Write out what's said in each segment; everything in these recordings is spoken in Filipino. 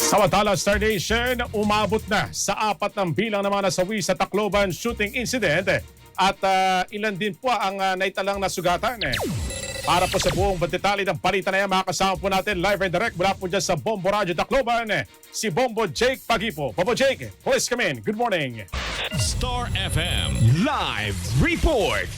Samantala, Star Nation, umabot na sa 4 ng bilang naman nasawi sa Tacloban shooting incident at ilan din po ang naitalang nasugatan. Para po sa buong detalye ng balita na yan, makakasama po natin live and direct mula po dyan sa Bombo Radio Tacloban, si Bombo Jake Pagipo. Bombo Jake, please come in. Good morning. Star FM Live Report.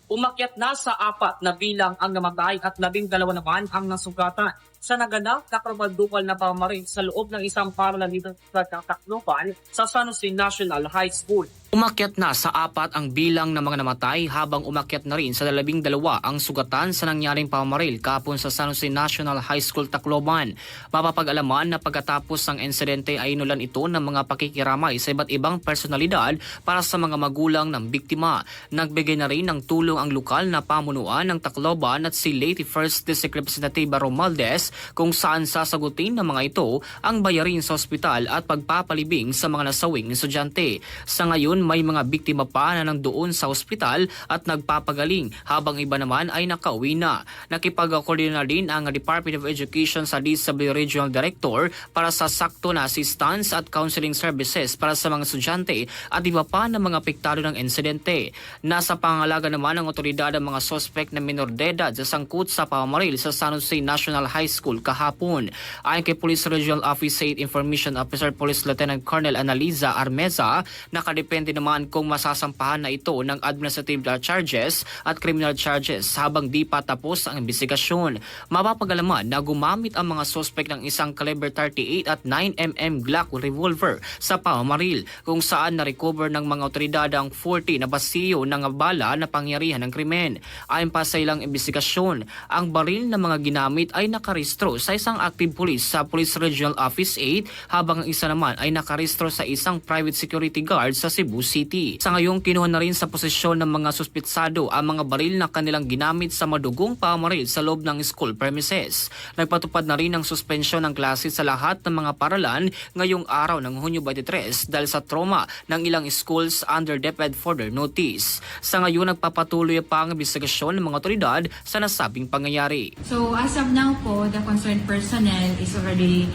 Umakyat na sa 4 na bilang ang namatay at 12 naman ang nasugatan sa naganap na krabaldukal na pamamaril sa loob ng isang paralan dito sa Tacloban sa San Jose National High School. Umakyat na sa 4 ang bilang ng mga namatay habang umakyat na rin sa 12 ang sugatan sa nangyaring pamamaril kahapon sa San Jose National High School, Tacloban. Mapapag-alaman na pagkatapos ng insidente ay inulan ito ng mga pakikiramay sa iba't ibang personalidad para sa mga magulang ng biktima. Nagbigay na rin ng tulong ang lokal na pamunuan ng Tacloban at si late First District Representative Romualdez kung saan sasagutin ng mga ito ang bayarin sa ospital at pagpapalibing sa mga nasawing estudyante. Sa ngayon, may mga biktima pa na nandoon sa ospital at nagpapagaling habang iba naman ay nakauwi na. Nakipag-coordinate din ang Department of Education sa DSWD Regional Director para sa sakto na assistance at counseling services para sa mga estudyante at iba pa ng mga apektado ng insidente. Nasa pangalaga naman ng otoridad ang mga suspect na minor de edad sa sangkot sa pamamaril sa San Jose National High School kahapon. Ayon kay Police Regional Office 8 Information Officer Police Lieutenant Colonel Analiza Armeza, nakadepende naman kung masasampahan na ito ng administrative charges at criminal charges habang di pa tapos ang investigasyon. Mapapag-alaman na gumamit ang mga suspect ng isang caliber 38 at 9mm Glock revolver sa pamamaril kung saan na-recover ng mga otoridad ang 40 na basiyo ng bala na pangyarihan ng krimen. Ayon pa sa ilang investigasyon, ang baril na mga ginamit ay nakarehistro sa isang active police sa Police Regional Office 8 habang ang isa naman ay nakarehistro sa isang private security guard sa Cebu City. Sa ngayong kinuha na rin sa posisyon ng mga suspitsado ang mga baril na kanilang ginamit sa madugong pamamaril sa loob ng school premises. Nagpatupad na rin ng suspensyon ng klase sa lahat ng mga paralan ngayong araw ng Hunyo 23 dahil sa trauma ng ilang schools under DepEd further notice. Sa ngayon, nagpapatuloy pa ang investigasyon ng mga otoridad sa nasabing pangyayari. So as of now po, the concerned personnel is already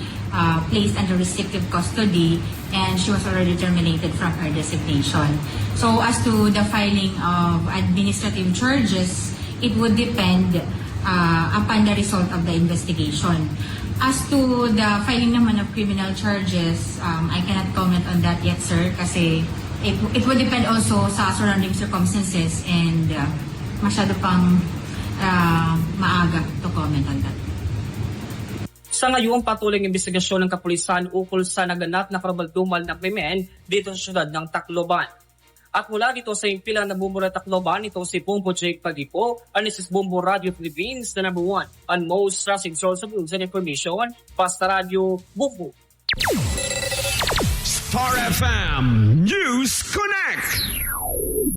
placed under restrictive custody and she was already terminated from her designation. So as to the filing of administrative charges, it would depend upon the result of the investigation. As to the filing naman of criminal charges, I cannot comment on that yet, sir, kasi it would depend also sa surrounding circumstances and masyado pang maaga to comment on that. Sa ngayon, patuloy ang investigasyon ng kapulisan ukol sa naganap na kabaldumal na krimen dito sa syudad ng Tacloban. At mula dito sa impilang na Bombo Radio Tacloban, ito si Bombo Jake Pagipo, and this is Bombo Radio Philippines, the number 1 and most trusted source of news and information, Basta Radio Bombo. Star FM News Connect.